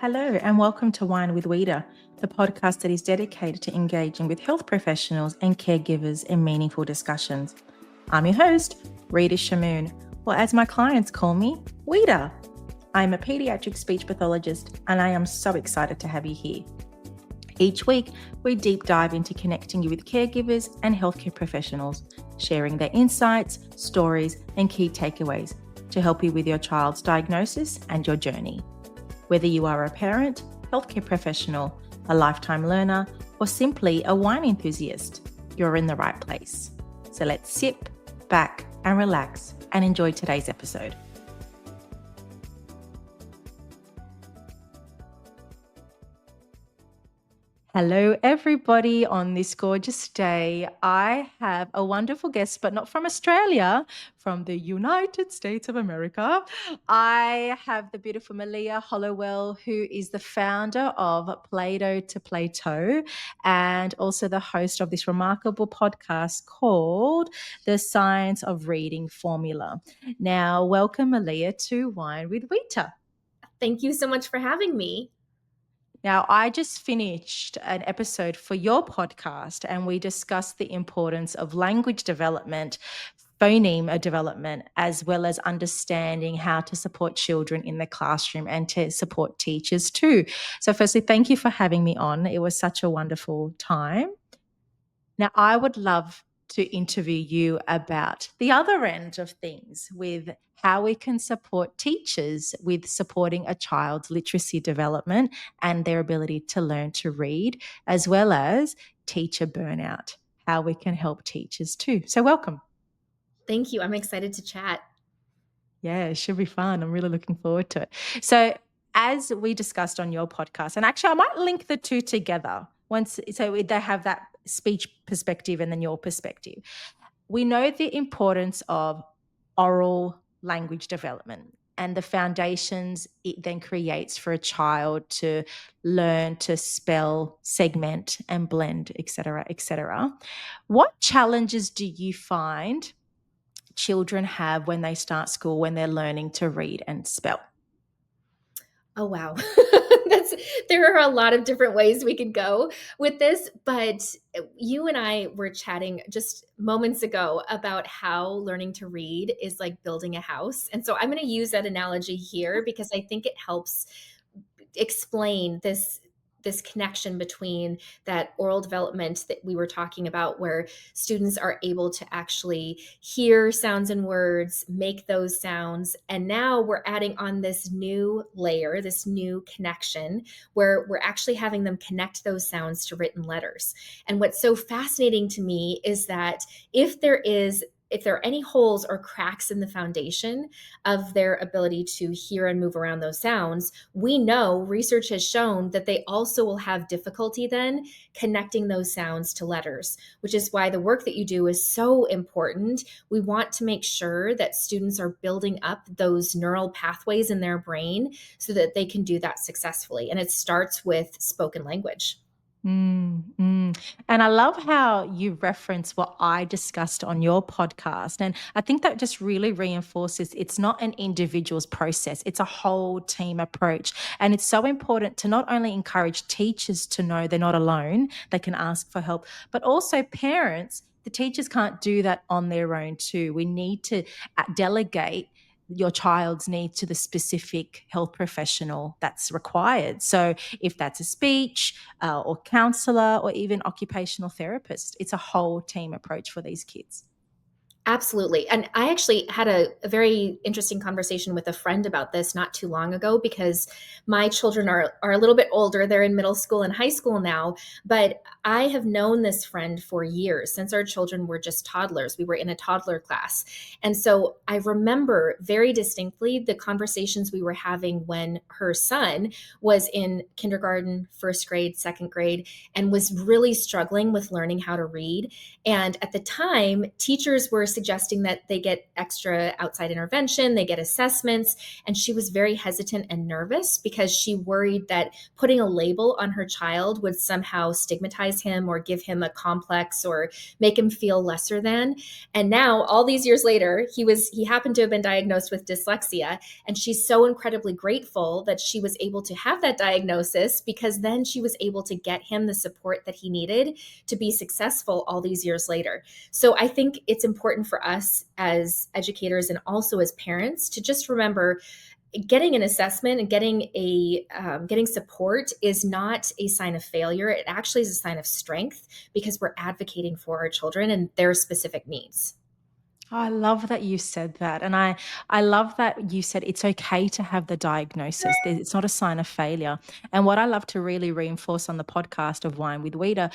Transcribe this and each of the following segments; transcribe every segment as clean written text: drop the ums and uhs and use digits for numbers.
Hello, and welcome to Wine with Wita, the podcast that is dedicated to engaging with health professionals and caregivers in meaningful discussions. I'm your host, Rita Shamoon, or as my clients call me, Wita. I'm a pediatric speech pathologist, and I am so excited to have you here. Each week, we deep dive into connecting you with caregivers and healthcare professionals, sharing their insights, stories, and key takeaways to help you with your child's diagnosis and your journey. Whether you are a parent, healthcare professional, a lifetime learner, or simply a wine enthusiast, you're in the right place. So let's sit back and relax and enjoy today's episode. Hello, everybody. On this gorgeous day, I have a wonderful guest, but not from Australia, from the United States of America. I have the beautiful Malia Hollowell, who is the founder of Plato to Plato and also the host of this remarkable podcast called The Science of Reading Formula. Now, welcome, Malia, to Wine with Wita. Thank you so much for having me. Now, I just finished an episode for your podcast, and we discussed the importance of language development, phoneme development, as well as understanding how to support children in the classroom and to support teachers too. So, firstly, thank you for having me on. It was such a wonderful time. Now, I would love to interview you about the other end of things with how we can support teachers with supporting a child's literacy development and their ability to learn to read, as well as teacher burnout, how we can help teachers too. So, welcome. Thank you. I'm excited to chat. Yeah, it should be fun. I'm really looking forward to it. So, as we discussed on your podcast, and actually, I might link the two together once, so they have that speech perspective and then your perspective. We know the importance of oral language development and the foundations it then creates for a child to learn to spell, segment, and blend, et cetera, et cetera. What challenges do you find children have when they start school, when they're learning to read and spell? Oh, wow. There are a lot of different ways we could go with this, but you and I were chatting just moments ago about how learning to read is like building a house. And so I'm going to use that analogy here because I think it helps explain this connection between that oral development that we were talking about, where students are able to actually hear sounds and words, make those sounds. And now we're adding on this new layer, this new connection, where we're actually having them connect those sounds to written letters. And what's so fascinating to me is that if there are any holes or cracks in the foundation of their ability to hear and move around those sounds, we know research has shown that they also will have difficulty then connecting those sounds to letters, which is why the work that you do is so important. We want to make sure that students are building up those neural pathways in their brain so that they can do that successfully. And it starts with spoken language. And I love how you reference what I discussed on your podcast. And I think that just really reinforces it's not an individual's process, it's a whole team approach. And it's so important to not only encourage teachers to know they're not alone, they can ask for help, but also parents. The teachers can't do that on their own too. We need to delegate your child's needs to the specific health professional that's required. So if that's a speech or counselor or even occupational therapist, it's a whole team approach for these kids. Absolutely. And I actually had a very interesting conversation with a friend about this not too long ago, because my children are a little bit older. They're in middle school and high school now, but I have known this friend for years, since our children were just toddlers. We were in a toddler class. And so I remember very distinctly the conversations we were having when her son was in kindergarten, first grade, second grade, and was really struggling with learning how to read. And at the time, teachers were suggesting that they get extra outside intervention, they get assessments. And she was very hesitant and nervous because she worried that putting a label on her child would somehow stigmatize him or give him a complex or make him feel lesser than. And now, all these years later, he happened to have been diagnosed with dyslexia. And she's so incredibly grateful that she was able to have that diagnosis, because then she was able to get him the support that he needed to be successful all these years later. So I think it's important for us as educators and also as parents to just remember, getting an assessment and getting support is not a sign of failure. It actually is a sign of strength, because we're advocating for our children and their specific needs. Oh, I love that you said that. And I love that you said it's okay to have the diagnosis. It's not a sign of failure. And what I love to really reinforce on the podcast of Wine with Wita,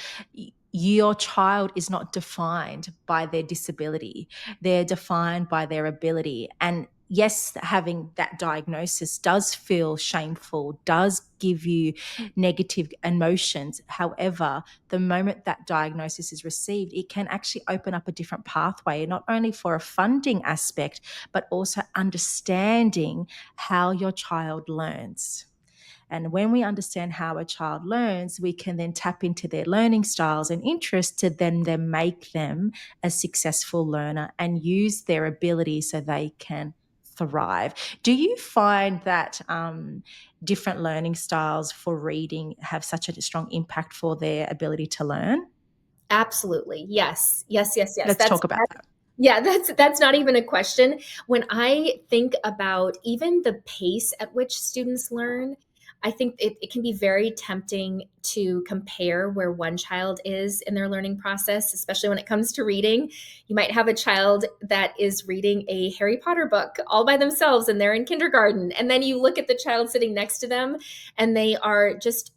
your child is not defined by their disability. They're defined by their ability. And yes, having that diagnosis does feel shameful, does give you negative emotions. However, the moment that diagnosis is received, it can actually open up a different pathway, not only for a funding aspect, but also understanding how your child learns. And when we understand how a child learns, we can then tap into their learning styles and interests to then make them a successful learner and use their ability so they can thrive. Do you find that different learning styles for reading have such a strong impact for their ability to learn? Absolutely. Yes. Yes, yes, yes. Let's talk about that. Yeah, that's not even a question. When I think about even the pace at which students learn, I think it can be very tempting to compare where one child is in their learning process, especially when it comes to reading. You might have a child that is reading a Harry Potter book all by themselves and they're in kindergarten. And then you look at the child sitting next to them and they are just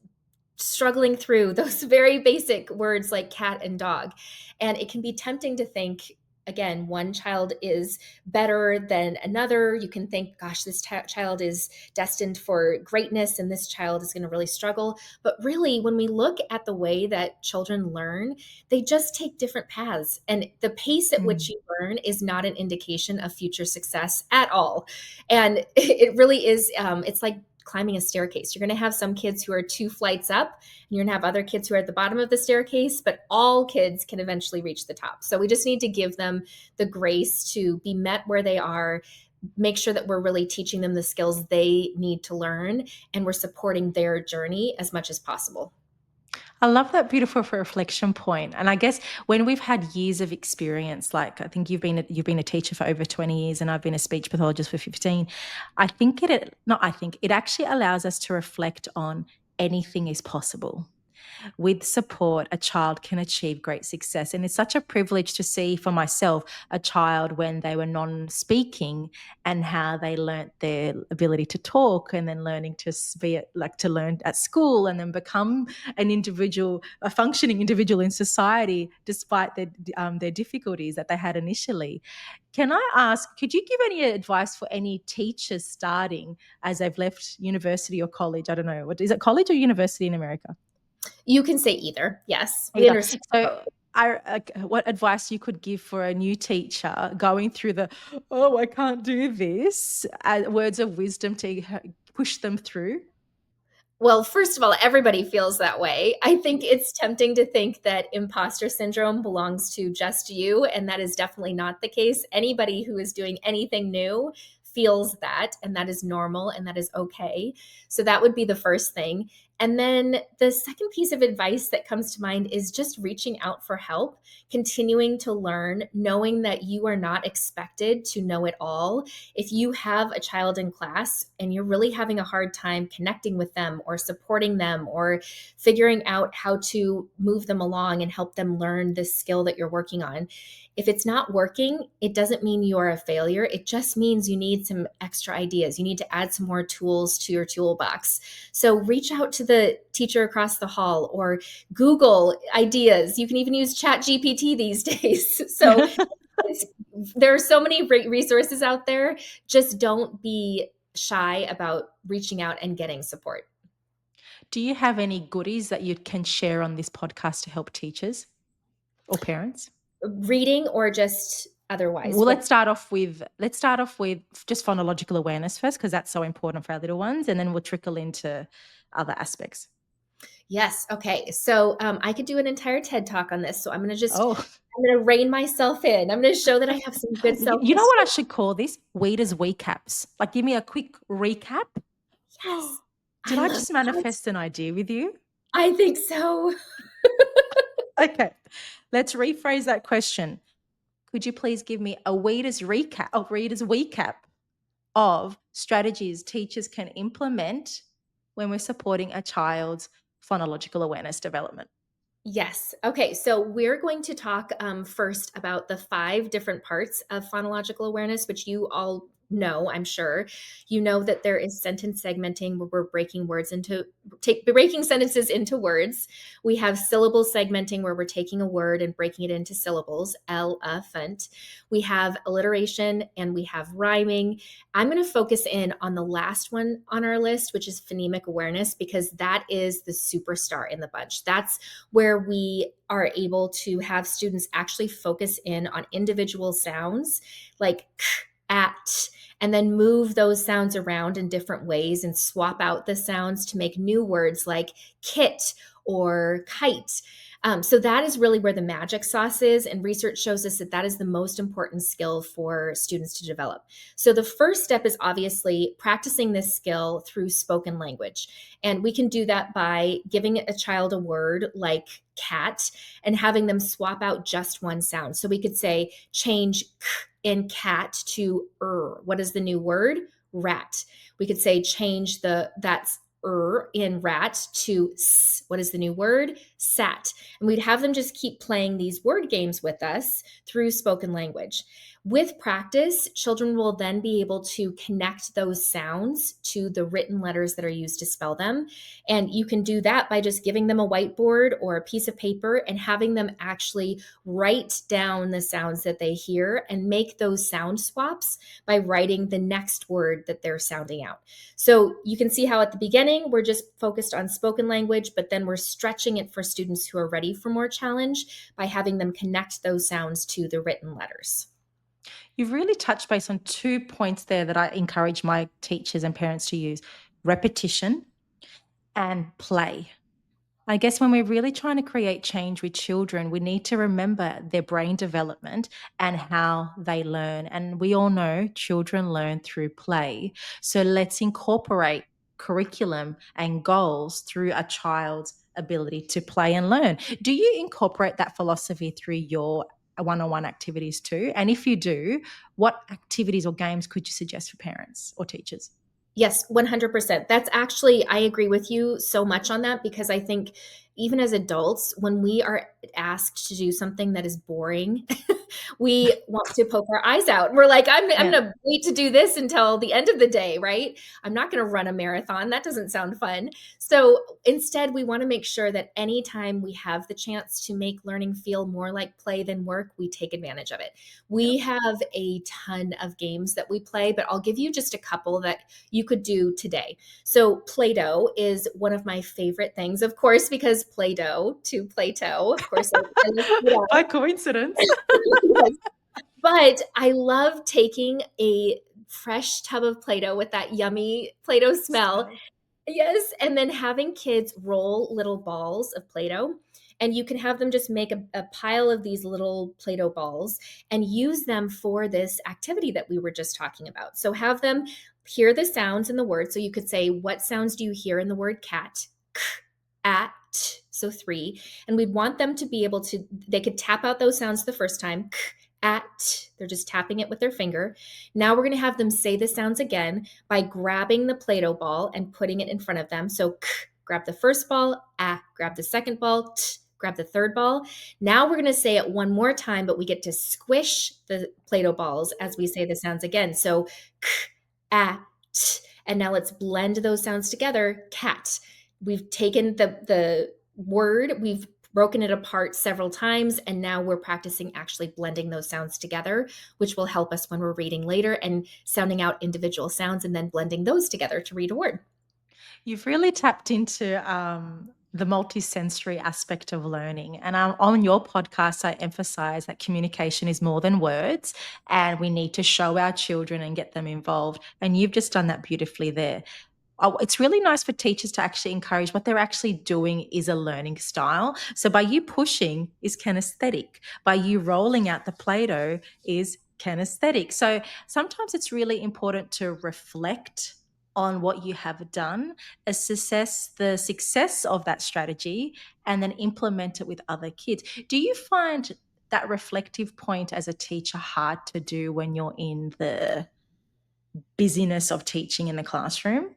struggling through those very basic words like cat and dog. And it can be tempting to think, again, one child is better than another. You can think, gosh, this child is destined for greatness and this child is going to really struggle. But really, when we look at the way that children learn, they just take different paths. And the pace at which Mm. you learn is not an indication of future success at all. And it really is, it's like climbing a staircase. You're going to have some kids who are 2 flights up, and you're going to have other kids who are at the bottom of the staircase, but all kids can eventually reach the top. So we just need to give them the grace to be met where they are, make sure that we're really teaching them the skills they need to learn, and we're supporting their journey as much as possible. I love that beautiful reflection point. And I guess when we've had years of experience, like I think you've been a teacher for over 20 years and I've been a speech pathologist for 15, I think it not I think it actually allows us to reflect on anything is possible. With support, a child can achieve great success. And it's such a privilege to see for myself a child when they were non speaking and how they learnt their ability to talk and then learning to be like to learn at school and then become an individual, a functioning individual in society despite their difficulties that they had initially. Can I ask, could you give any advice for any teachers starting as they've left university or college? I don't know. What is it, college or university in America? You can say either. Yes, we Either. understand. So, what advice you could give for a new teacher going through the, "Oh, I can't do this," words of wisdom to push them through? Well, first of all, everybody feels that way. I think it's tempting to think that imposter syndrome belongs to just you, and that is definitely not the case. Anybody who is doing anything new feels that, and that is normal and that is okay. So that would be the first thing. And then the second piece of advice that comes to mind is just reaching out for help, continuing to learn, knowing that you are not expected to know it all. If you have a child in class and you're really having a hard time connecting with them or supporting them or figuring out how to move them along and help them learn this skill that you're working on, if it's not working, it doesn't mean you are a failure. It just means you need some extra ideas. You need to add some more tools to your toolbox. So reach out to the teacher across the hall or Google ideas. You can even use Chat GPT these days. So it's, there are so many great resources out there. Just don't be shy about reaching out and getting support. Do you have any goodies that you can share on this podcast to help teachers or parents? Reading or just otherwise. Well, What let's start off with just phonological awareness first, because that's so important for our little ones, and then we'll trickle into other aspects. Yes. Okay. So I could do an entire TED talk on this. So Oh, I'm gonna rein myself in. I'm gonna show that I have some good self you know what I restraint. should call this? Weeders recaps. Like, give me a quick recap. Yes. Did I I love just that. manifest an idea with you? I think so. Okay, let's rephrase that question. Could you please give me a reader's recap of strategies teachers can implement when we're supporting a child's phonological awareness development? Yes. Okay. So we're going to talk first about the five different parts of phonological awareness, which you all know, I'm sure. You know that there is sentence segmenting where we're breaking sentences into words. We have syllable segmenting where we're taking a word and breaking it into syllables, elephant. We have alliteration and we have rhyming. I'm going to focus in on the last one on our list, which is phonemic awareness, because that is the superstar in the bunch. That's where we are able to have students actually focus in on individual sounds like k, at, and then move those sounds around in different ways and swap out the sounds to make new words like kit or kite. So that is really where the magic sauce is. And research shows us that that is the most important skill for students to develop. So the first step is obviously practicing this skill through spoken language. And we can do that by giving a child a word like cat and having them swap out just one sound. So we could say, change k in cat to What is the new word? Rat. We could say, change that's in rat to s. What is the new word? Sat. And we'd have them just keep playing these word games with us through spoken language. With practice, children will then be able to connect those sounds to the written letters that are used to spell them. And you can do that by just giving them a whiteboard or a piece of paper and having them actually write down the sounds that they hear and make those sound swaps by writing the next word that they're sounding out. So you can see how at the beginning we're just focused on spoken language, but then we're stretching it for students who are ready for more challenge by having them connect those sounds to the written letters. You've really touched base on 2 points there that I encourage my teachers and parents to use: repetition and play. I guess when we're really trying to create change with children, we need to remember their brain development and how they learn. And we all know children learn through play. So let's incorporate curriculum and goals through a child's ability to play and learn. Do you incorporate that philosophy through your one on one activities too? And if you do, what activities or games could you suggest for parents or teachers? Yes, 100%. That's actually, I agree with you so much on that because I think even as adults, when we are asked to do something that is boring, we want to poke our eyes out. We're like, I'm Yeah. going to wait to do this until the end of the day, right? I'm not going to run a marathon. That doesn't sound fun. So instead, we want to make sure that anytime we have the chance to make learning feel more like play than work, we take advantage of it. Yep. We have a ton of games that we play, but I'll give you just a couple that you could do today. So, Play-Doh is one of my favorite things, of course, because Play-Doh to Plato. Of course, I love By Play-Doh. coincidence. Yes. But I love taking a fresh tub of Play-Doh with that yummy Play-Doh smell. Smell. Yes, and then having kids roll little balls of Play-Doh, and you can have them just make a pile of these little Play-Doh balls and use them for this activity that we were just talking about. So have them hear the sounds in the word. So you could say, what sounds do you hear in the word cat? K, at, so 3. And we'd want them to be able to, they could tap out those sounds the first time. K, at, they're just tapping it with their finger. Now we're going to have them say the sounds again by grabbing the Play-Doh ball and putting it in front of them. So k, grab the first ball, grab the second ball, grab the third ball. Now we're going to say it one more time, but we get to squish the Play-Doh balls as we say the sounds again. So k, and now let's blend those sounds together. Cat. We've taken the word, we've broken it apart several times, and now we're practicing actually blending those sounds together, which will help us when we're reading later and sounding out individual sounds and then blending those together to read a word. You've really tapped into the multisensory aspect of learning. And on your podcast, I emphasize that communication is more than words, and we need to show our children and get them involved. And you've just done that beautifully there. It's really nice for teachers to actually encourage what they're actually doing is a learning style. So by you pushing is kinesthetic, by you rolling out the Plato is kinesthetic. So sometimes it's really important to reflect on what you have done, assess the success of that strategy, and then implement it with other kids. Do you find that reflective point as a teacher hard to do when you're in the busyness of teaching in the classroom?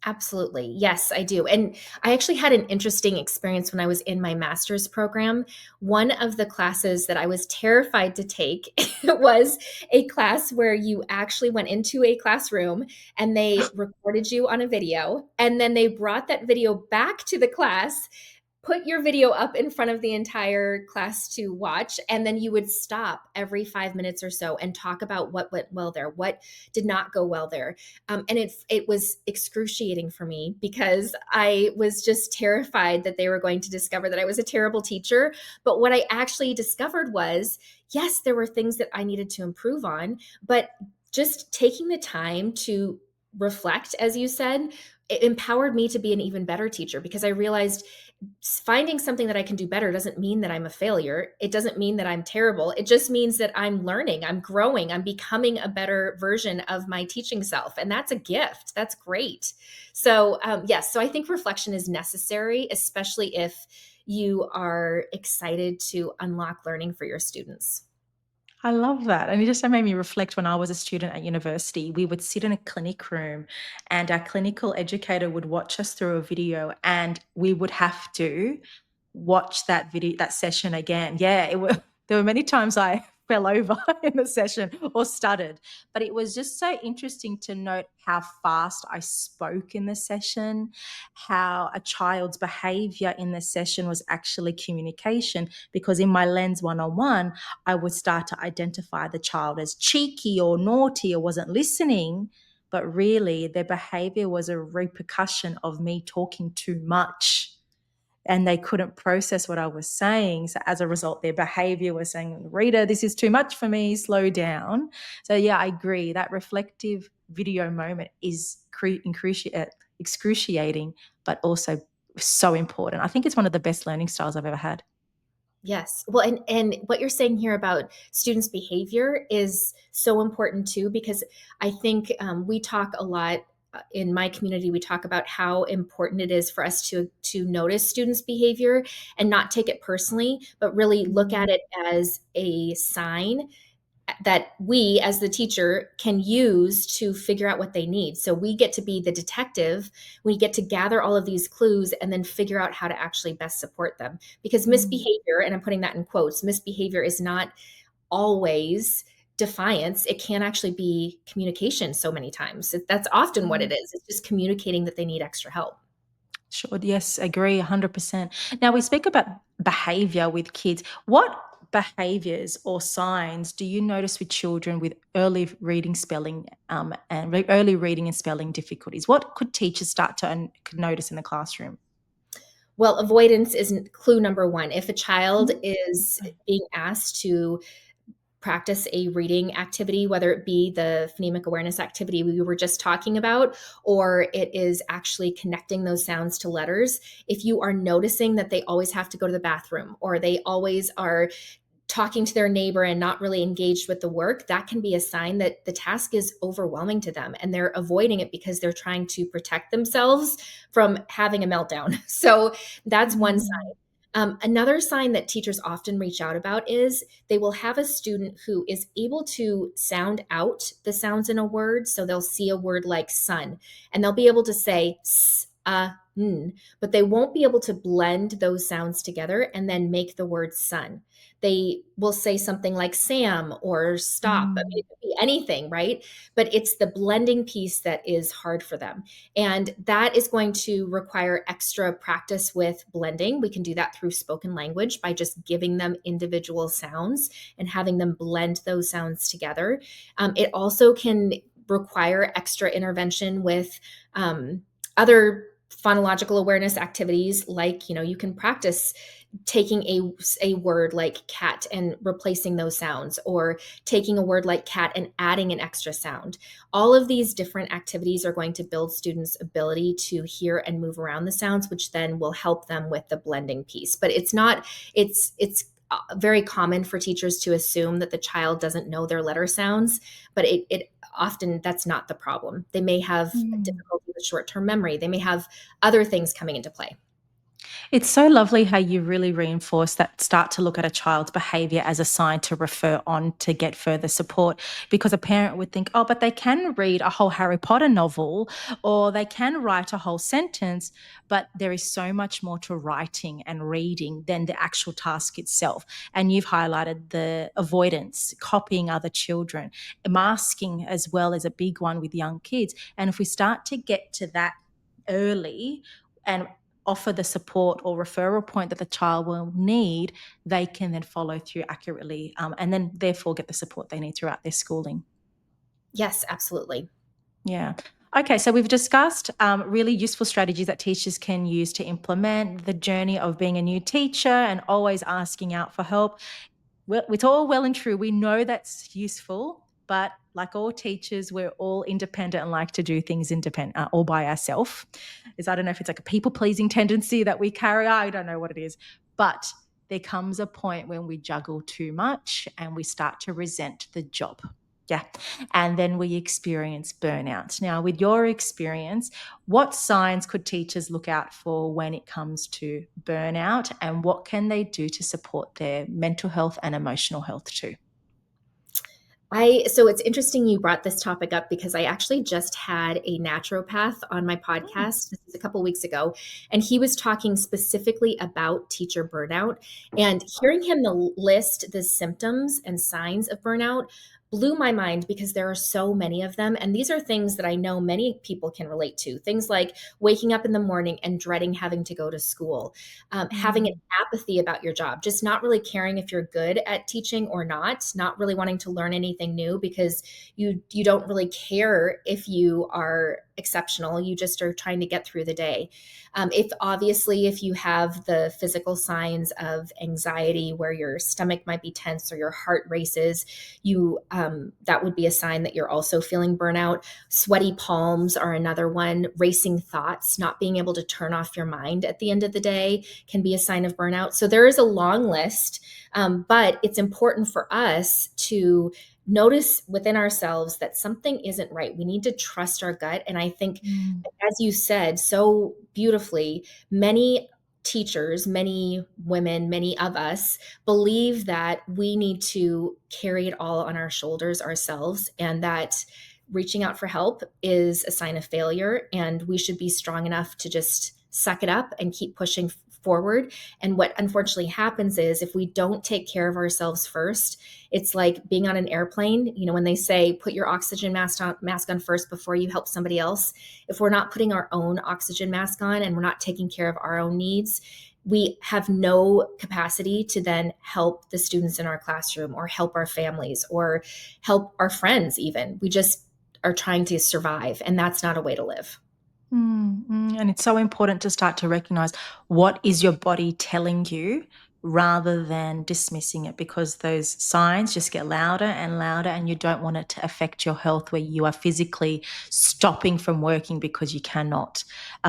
Absolutely. Yes, I do. And I actually had an interesting experience when I was in my master's program. One of the classes that I was terrified to take was a class where you actually went into a classroom and they recorded you on a video, and then they brought that video back to the class, put your video up in front of the entire class to watch, and then you would stop every 5 minutes or so and talk about what went well there, what did not go well there. And it was excruciating for me because I was just terrified that they were going to discover that I was a terrible teacher. But what I actually discovered was, yes, there were things that I needed to improve on, but just taking the time to reflect, as you said, it empowered me to be an even better teacher, because I realized finding something that I can do better doesn't mean that I'm a failure. It doesn't mean that I'm terrible. It just means that I'm learning, I'm growing, I'm becoming a better version of my teaching self. And that's a gift. That's great. So, yes, so I think reflection is necessary, especially if you are excited to unlock learning for your students. I love that. And it just made me reflect when I was a student at university. We would sit in a clinic room and our clinical educator would watch us through a video and we would have to watch that video, that session again. Yeah, there were many times I fell over in the session or stuttered, but it was just so interesting to note how fast I spoke in the session, how a child's behavior in the session was actually communication. Because in my Lens 101, I would start to identify the child as cheeky or naughty or wasn't listening. But really, their behavior was a repercussion of me talking too much and they couldn't process what I was saying. So as a result, their behavior was saying, Rita, this is too much for me, slow down. So yeah, I agree. That reflective video moment is excruciating, but also so important. I think it's one of the best learning styles I've ever had. Yes. Well, and what you're saying here about students' behavior is so important too, because I think we talk a lot in my community. We talk about how important it is for us to notice students' behavior and not take it personally, but really look at Mm. it as a sign that we as the teacher can use to figure out what they need. So we get to be the detective. We get to gather all of these clues and then figure out how to actually best support them. Because Mm. misbehavior, and I'm putting that in quotes, misbehavior is not always defiance. It can actually be communication so many times. That's often what it Mm. is. It's just communicating that they need extra help. Sure. Yes, agree 100%. Now, we speak about behavior with kids. What behaviors or signs do you notice with children with early reading, spelling, and early reading and spelling difficulties? What could teachers start to could notice in the classroom? Well, avoidance is clue number one. If a child Mm. is being asked to practice a reading activity, whether it be the phonemic awareness activity we were just talking about, or it is actually connecting those sounds to letters. If you are noticing that they always have to go to the bathroom, or they always are talking to their neighbor and not really engaged with the work, that can be a sign that the task is overwhelming to them and they're avoiding it because they're trying to protect themselves from having a meltdown. So that's one sign. Mm. Another sign that teachers often reach out about is they will have a student who is able to sound out the sounds in a word. So they'll see a word like sun and they'll be able to say s, n, but they won't be able to blend those sounds together and then make the word sun. They will say something like Sam or stop. I mean, Mm. it could be anything, right? But it's the blending piece that is hard for them. And that is going to require extra practice with blending. We can do that through spoken language by just giving them individual sounds and having them blend those sounds together. It also can require extra intervention with other phonological awareness activities, like, you can practice taking a word like cat and replacing those sounds, or taking a word like cat and adding an extra sound. All of these different activities are going to build students' ability to hear and move around the sounds, which then will help them with the blending piece. But it's very common for teachers to assume that the child doesn't know their letter sounds, but it often, that's not the problem. They may have Mm. difficulty with short-term memory. They may have other things coming into play. It's so lovely how you really reinforce that, start to look at a child's behavior as a sign to refer on to get further support. Because a parent would think, oh, but they can read a whole Harry Potter novel or they can write a whole sentence, but there is so much more to writing and reading than the actual task itself. And you've highlighted the avoidance, copying other children, masking as well as a big one with young kids. And if we start to get to that early and offer the support or referral point that the child will need, they can then follow through accurately, and then therefore get the support they need throughout their schooling. Yes, absolutely. Yeah. Okay, so we've discussed really useful strategies that teachers can use to implement the journey of being a new teacher and always asking out for help. Well, it's all well and true. We know that's useful, but like all teachers, we're all independent and like to do things independent, all by ourselves. Is, I don't know if it's like a people pleasing tendency that we carry. I don't know what it is, but there comes a point when we juggle too much and we start to resent the job. Yeah. And then we experience burnout. Now, with your experience, what signs could teachers look out for when it comes to burnout, and what can they do to support their mental health and emotional health too? So it's interesting you brought this topic up, because I actually just had a naturopath on my Mm. podcast. This was a couple weeks ago, and he was talking specifically about teacher burnout. And hearing him list the symptoms and signs of burnout blew my mind, because there are so many of them. And these are things that I know many people can relate to. Things like waking up in the morning and dreading having to go to school, having an Mm. apathy about your job, just not really caring if you're good at teaching or not really wanting to learn anything new, because you don't really care if you are exceptional. You just are trying to get through the day. If you have the physical signs of anxiety, where your stomach might be tense or your heart races, you that would be a sign that you're also feeling burnout. Sweaty palms are another one. Racing thoughts, not being able to turn off your mind at the end of the day, can be a sign of burnout. So there is a long list, but it's important for us to notice within ourselves that something isn't right. We need to trust our gut. And I think, Mm. as you said so beautifully, many teachers, many women, many of us believe that we need to carry it all on our shoulders ourselves, and that reaching out for help is a sign of failure, and we should be strong enough to just suck it up and keep pushing forward. And what unfortunately happens is, if we don't take care of ourselves first, it's like being on an airplane. When they say put your oxygen mask on first before you help somebody else, if we're not putting our own oxygen mask on and we're not taking care of our own needs, we have no capacity to then help the students in our classroom, or help our families, or help our friends even. We just are trying to survive, and that's not a way to live. And it's so important to start to recognize what is your body telling you rather than dismissing it, because those signs just get louder and louder, and you don't want it to affect your health where you are physically stopping from working because you cannot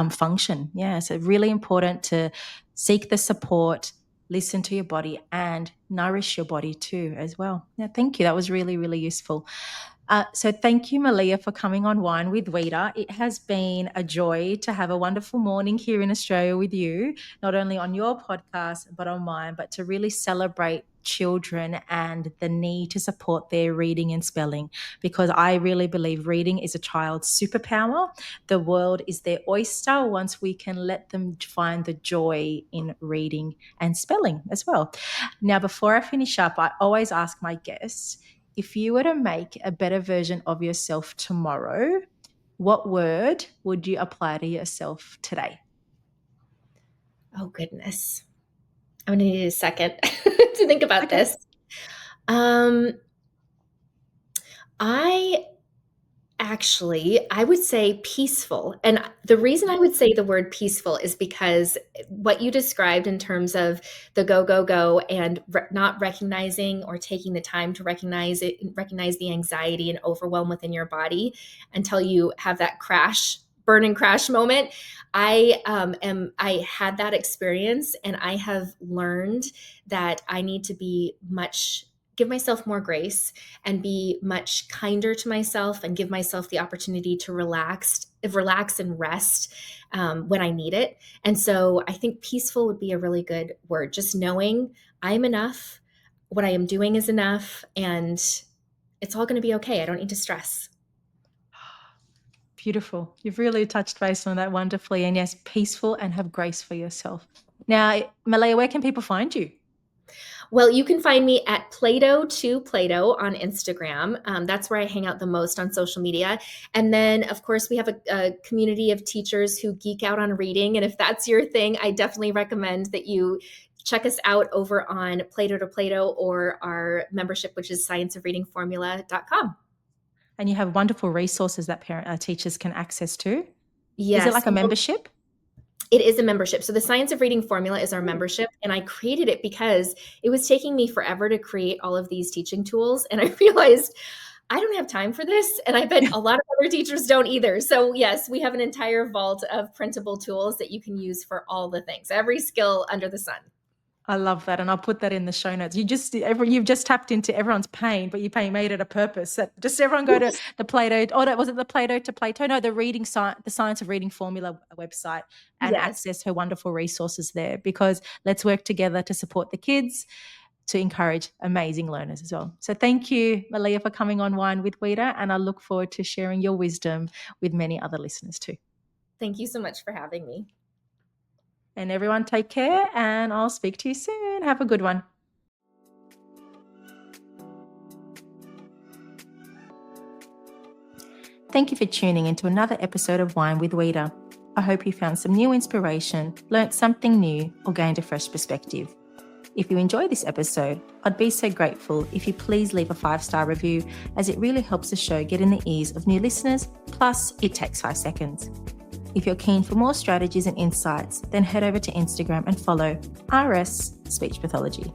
function. Yeah, so really important to seek the support, listen to your body, and nourish your body too as well. Yeah, thank you. That was really, really useful. So thank you, Malia, for coming on Wine with Wita. It has been a joy to have a wonderful morning here in Australia with you, not only on your podcast, but on mine, but to really celebrate children and the need to support their reading and spelling, because I really believe reading is a child's superpower. The world is their oyster once we can let them find the joy in reading and spelling as well. Now, before I finish up, I always ask my guests, if you were to make a better version of yourself tomorrow, what word would you apply to yourself today? Oh, goodness. I'm going to need a second to think about Okay. this. Um, I Actually, I would say peaceful. And the reason I would say the word peaceful is because what you described in terms of the go, go, go, and not recognizing or taking the time to recognize it, recognize the anxiety and overwhelm within your body until you have that crash, burn and crash moment. I had that experience, and I have learned that I need to give myself more grace and be much kinder to myself and give myself the opportunity to relax and rest when I need it. And so I think peaceful would be a really good word. Just knowing I'm enough, what I am doing is enough, and it's all going to be okay. I don't need to stress. Beautiful. You've really touched base on that wonderfully. And yes, peaceful and have grace for yourself. Now, Malia, where can people find you? Well, you can find me at Plato to Plato on Instagram. That's where I hang out the most on social media. And then, of course, we have a community of teachers who geek out on reading. And if that's your thing, I definitely recommend that you check us out over on Plato to Plato or our membership, which is scienceofreadingformula.com. And you have wonderful resources that teachers can access to. Is it Yes. like a membership? It is a membership. So the Science of Reading formula is our membership. And I created it because it was taking me forever to create all of these teaching tools. And I realized I don't have time for this. And I bet a lot of other teachers don't either. So yes, we have an entire vault of printable tools that you can use for all the things, every skill under the sun. I love that. And I'll put that in the show notes. You've just tapped into everyone's pain, but you made it a purpose. Just everyone go to the Plato, was it the Plato to Plato? No, the Science of Reading Formula website and Yes. access her wonderful resources there, because let's work together to support the kids, to encourage amazing learners as well. So thank you, Malia, for coming on Wine with Wita. And I look forward to sharing your wisdom with many other listeners too. Thank you so much for having me. And everyone take care, and I'll speak to you soon. Have a good one. Thank you for tuning into another episode of Wine with Wita. I hope you found some new inspiration, learnt something new, or gained a fresh perspective. If you enjoyed this episode, I'd be so grateful if you please leave a 5-star review, as it really helps the show get in the ears of new listeners, plus it takes 5 seconds. If you're keen for more strategies and insights, then head over to Instagram and follow RS Speech Pathology.